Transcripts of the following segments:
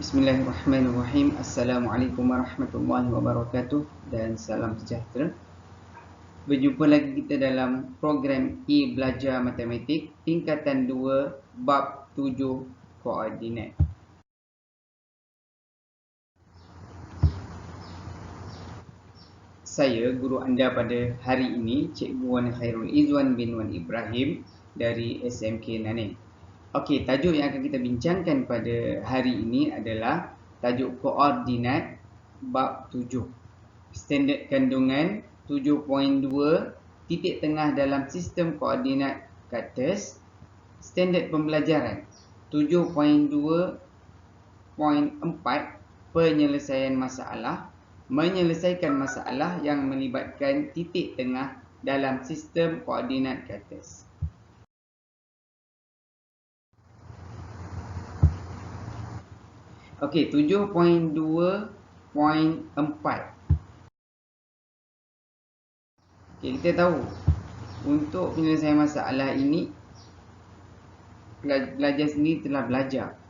Bismillahirrahmanirrahim. Assalamualaikum warahmatullahi wabarakatuh dan salam sejahtera. Berjumpa lagi kita dalam program E-Belajar Matematik tingkatan 2 bab 7 koordinat. Saya guru anda pada hari ini, Cikgu Wan Khairul Izwan bin Wan Ibrahim dari SMK Nanning. Okey, tajuk yang akan kita bincangkan pada hari ini adalah tajuk koordinat bab 7. Standard kandungan 7.2, titik tengah dalam sistem koordinat Cartesian. Standard pembelajaran 7.2.4, penyelesaian masalah. Menyelesaikan masalah yang melibatkan titik tengah dalam sistem koordinat Cartesian. Okey, 7.2.4. Okay, kita tahu untuk penyelesaian masalah ini pelajar sendiri telah belajar.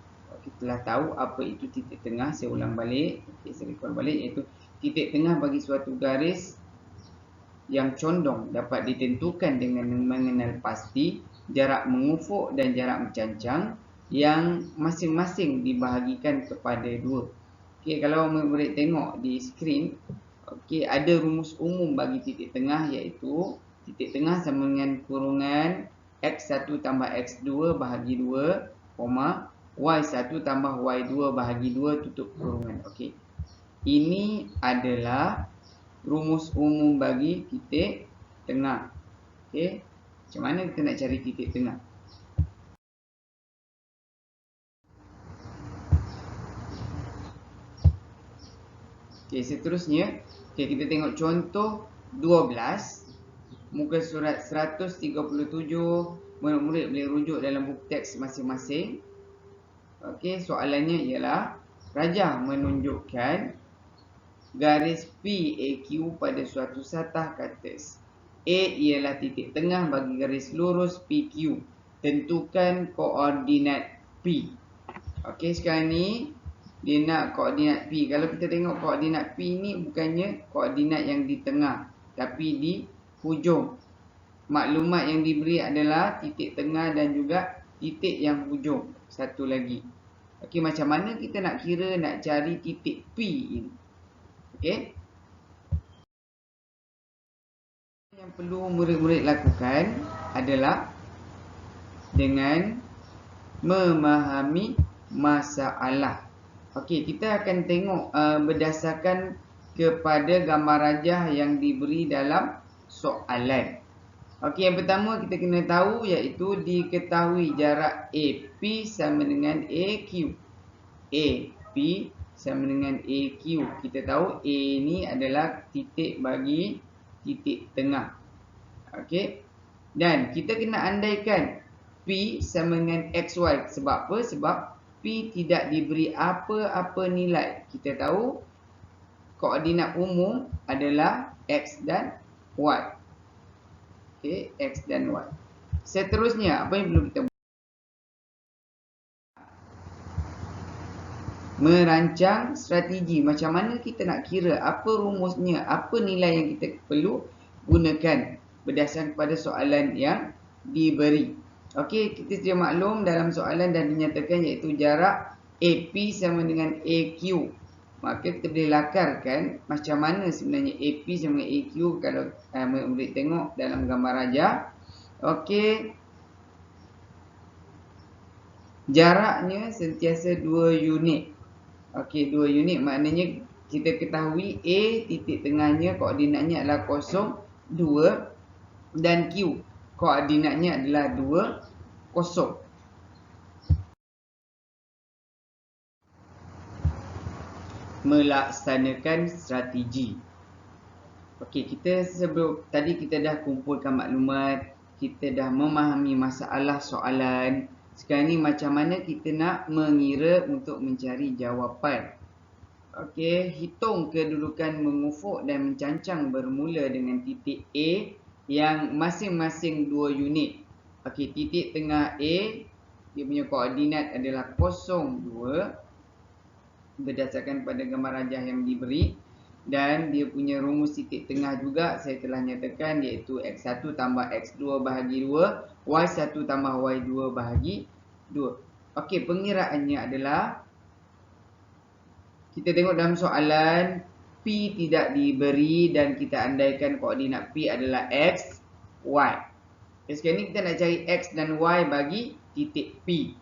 Kita telah tahu apa itu titik tengah. Saya ulang balik, saya rekod balik, iaitu titik tengah bagi suatu garis yang condong dapat ditentukan dengan mengenal pasti jarak mengufuk dan jarak mencancang yang masing-masing dibahagikan kepada 2. Okey, kalau murid tengok di skrin, okey, ada rumus umum bagi titik tengah, iaitu titik tengah sama dengan kurungan X1 tambah X2 bahagi 2, Y1 tambah Y2 bahagi 2 tutup kurungan. Okey. Ini adalah rumus umum bagi titik tengah. Okey. Macam mana kita nak cari titik tengah? Okey, seterusnya, okey, kita tengok contoh 12. Muka surat 137, murid-murid boleh rujuk dalam buku teks masing-masing. Okey, soalannya ialah rajah menunjukkan garis PAQ pada suatu satah Cartesian. A ialah titik tengah bagi garis lurus PQ. Tentukan koordinat P. Okey, sekarang ni dia nak koordinat P. Kalau kita tengok koordinat P ni bukannya koordinat yang di tengah, tapi di hujung. Maklumat yang diberi adalah titik tengah dan juga titik yang hujung. Satu lagi. Okey, macam mana kita nak kira, nak cari titik P ini? Okey. Yang perlu murid-murid lakukan adalah dengan memahami masalah. Okey, kita akan tengok berdasarkan kepada gambar rajah yang diberi dalam soalan. Okey, yang pertama kita kena tahu iaitu diketahui jarak AP sama dengan AQ. AP sama dengan AQ. Kita tahu A ni adalah titik bagi titik tengah. Okey. Dan kita kena andaikan P sama dengan XY. Sebab apa? Sebab P tidak diberi apa-apa nilai. Kita tahu koordinat umum adalah X dan Y. Okey, X dan Y. Seterusnya, apa yang perlu kita buat? Merancang strategi. Macam mana kita nak kira, apa rumusnya, apa nilai yang kita perlu gunakan berdasarkan kepada soalan yang diberi. Okey, kita sedia maklum dalam soalan dan dinyatakan iaitu jarak AP sama dengan AQ. Maka kita boleh lakarkan macam mana sebenarnya AP sama dengan AQ kalau murid tengok dalam gambar rajah. Okey. Jaraknya sentiasa 2 unit. Okey, 2 unit maknanya kita ketahui A titik tengahnya koordinatnya adalah 0, 2 dan Q koordinatnya adalah 2, 0. Melaksanakan strategi. Okey, kita sebelum tadi kita dah kumpulkan maklumat, kita dah memahami masalah soalan. Sekarang ni macam mana kita nak mengira untuk mencari jawapan. Okey, hitung kedudukan mengufuk dan mencancang bermula dengan titik A yang masing-masing 2 unit. Okey, titik tengah A, dia punya koordinat adalah 0, 2. berdasarkan pada gambar rajah yang diberi. Dan dia punya rumus titik tengah juga saya telah nyatakan, iaitu X1 tambah X2 bahagi 2, Y1 tambah Y2 bahagi 2. Okey, pengiraannya adalah, kita tengok dalam soalan, P tidak diberi dan kita andaikan koordinat P adalah X, Y. Sekarang ni kita nak cari X dan Y bagi titik P.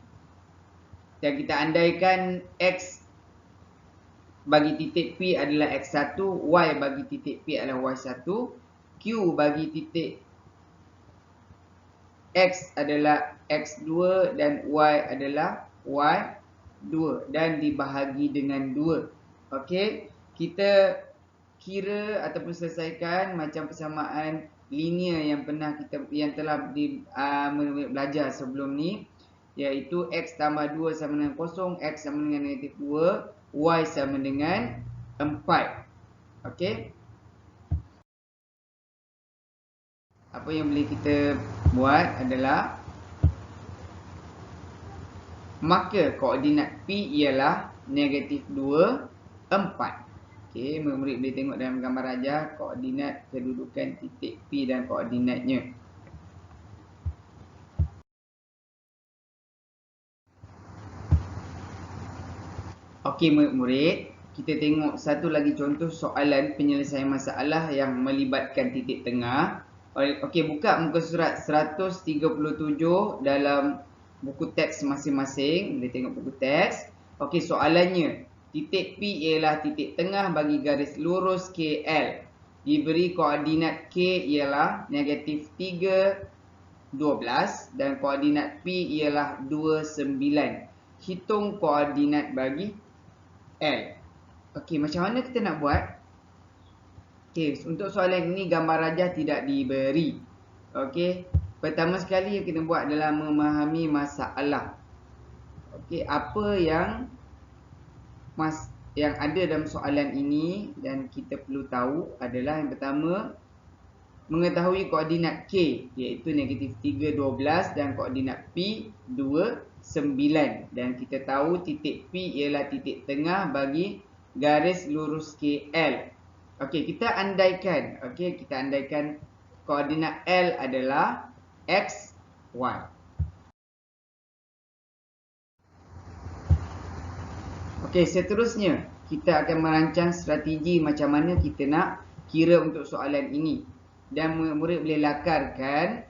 Dan kita andaikan X bagi titik P adalah X1, Y bagi titik P adalah Y1, Q bagi titik X adalah X2 dan Y adalah Y2 dan dibahagi dengan 2. Okey, kita kira ataupun selesaikan macam persamaan linear yang telah belajar sebelum ni, iaitu X tambah 2 sama dengan kosong, X sama dengan negatif 2, Y sama dengan 4. Okey. Apa yang boleh kita buat adalah, maka koordinat P ialah negatif 2, 4. Okey, murid boleh tengok dalam gambar rajah koordinat kedudukan titik P dan koordinatnya. Okey murid-murid, kita tengok satu lagi contoh soalan penyelesaian masalah yang melibatkan titik tengah. Okey, buka muka surat 137 dalam buku teks masing-masing. Boleh tengok buku teks. Okey, soalannya, titik P ialah titik tengah bagi garis lurus KL. Diberi koordinat K ialah negatif 3, 12 dan koordinat P ialah 2, 9. Hitung koordinat bagi L. Okey, macam mana kita nak buat? Okey, untuk soalan ini gambar rajah tidak diberi. Okey, pertama sekali yang kita buat adalah memahami masalah. Okey, apa yang ada dalam soalan ini dan kita perlu tahu adalah, yang pertama, mengetahui koordinat K iaitu negatif 3, 12 dan koordinat P 2, 9. Dan kita tahu titik P ialah titik tengah bagi garis lurus KL. Okey, kita andaikan koordinat L adalah X, Y. Okey, seterusnya kita akan merancang strategi macam mana kita nak kira untuk soalan ini. Dan murid boleh lakarkan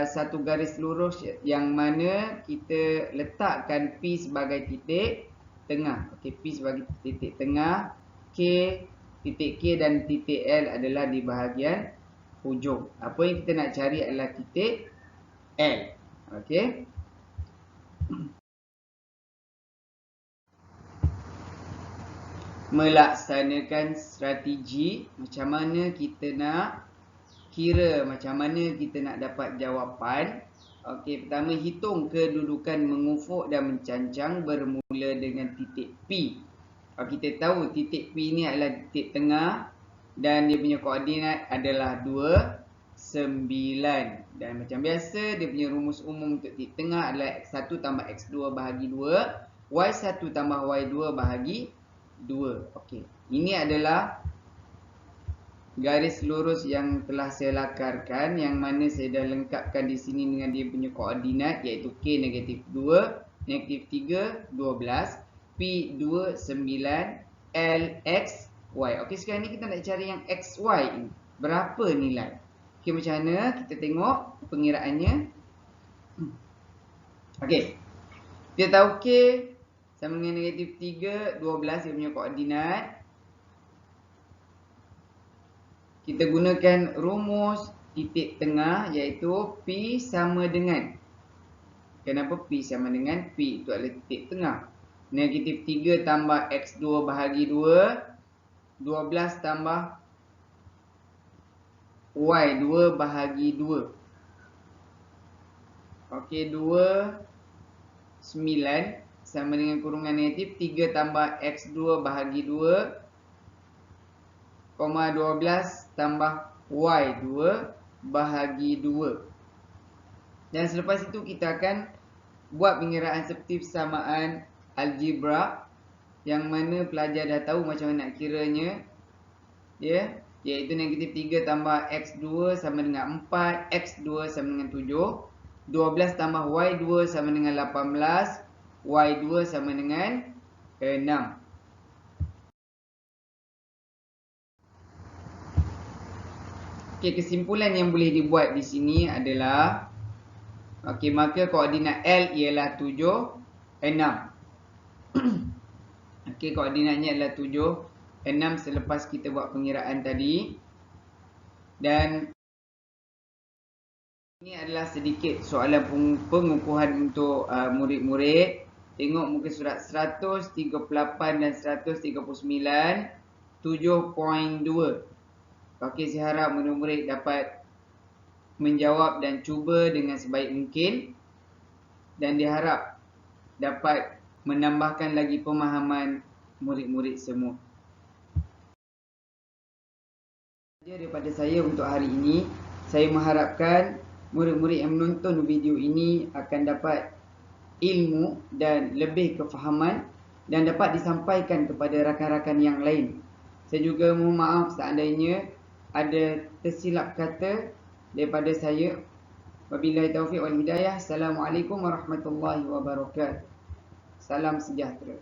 satu garis lurus yang mana kita letakkan P sebagai titik tengah. Okey, P sebagai titik tengah, titik K dan titik L adalah di bahagian hujung. Apa yang kita nak cari adalah titik L. Okey. Melaksanakan strategi macam mana kita nak kira, macam mana kita nak dapat jawapan. Okey, pertama, hitung kedudukan mengufuk dan mencancang bermula dengan titik P. Kita tahu titik P ni adalah titik tengah dan dia punya koordinat adalah 2, 9. Dan macam biasa, dia punya rumus umum untuk titik tengah adalah X1 tambah X2 bahagi 2, Y1 tambah Y2 bahagi 2. Okey, ini adalah garis lurus yang telah saya lakarkan, yang mana saya dah lengkapkan di sini dengan dia punya koordinat, iaitu K negatif 2, negatif 3, 12, P 2, 9, L, X, Y. Okey, sekarang ni kita nak cari yang X, Y ini. Berapa nilai? Okey, macam mana? Kita tengok pengiraannya. Okey, kita tahu K sama dengan negatif 3, 12 dia punya koordinat. Kita gunakan rumus titik tengah, iaitu P sama dengan, kenapa P sama dengan? P itu adalah titik tengah. Negatif 3 tambah X2 bahagi 2, 12 tambah Y2 bahagi 2. Okey, 2, 9 sama dengan kurungan negatif 3 tambah X2 bahagi 2, 12 tambah Y2 bahagi 2. Dan selepas itu kita akan buat pengiraan seperti persamaan algebra. yang mana pelajar dah tahu macam mana nak kiranya, ya, iaitu negatif 3 tambah X2 sama dengan 4, X2 sama dengan 7, 12 tambah Y2 sama dengan 18, Y2 sama dengan 6. Okey, kesimpulan yang boleh dibuat di sini adalah, okey, maka koordinat L ialah 7, 6. Okey, koordinatnya adalah 7, 6 selepas kita buat pengiraan tadi. Dan ini adalah sedikit soalan pengukuhan untuk murid-murid. Tengok muka surat 138 dan 139, 7.2. Okey, saya harap murid-murid dapat menjawab dan cuba dengan sebaik mungkin. Dan diharap dapat menambahkan lagi pemahaman murid-murid semua. Daripada saya untuk hari ini, saya mengharapkan murid-murid yang menonton video ini akan dapat ilmu dan lebih kefahaman dan dapat disampaikan kepada rakan-rakan yang lain. Saya juga mohon maaf seandainya ada tersilap kata daripada saya. Wabillahi taufiq wal hidayah. Assalamualaikum warahmatullahi wabarakatuh. Salam sejahtera.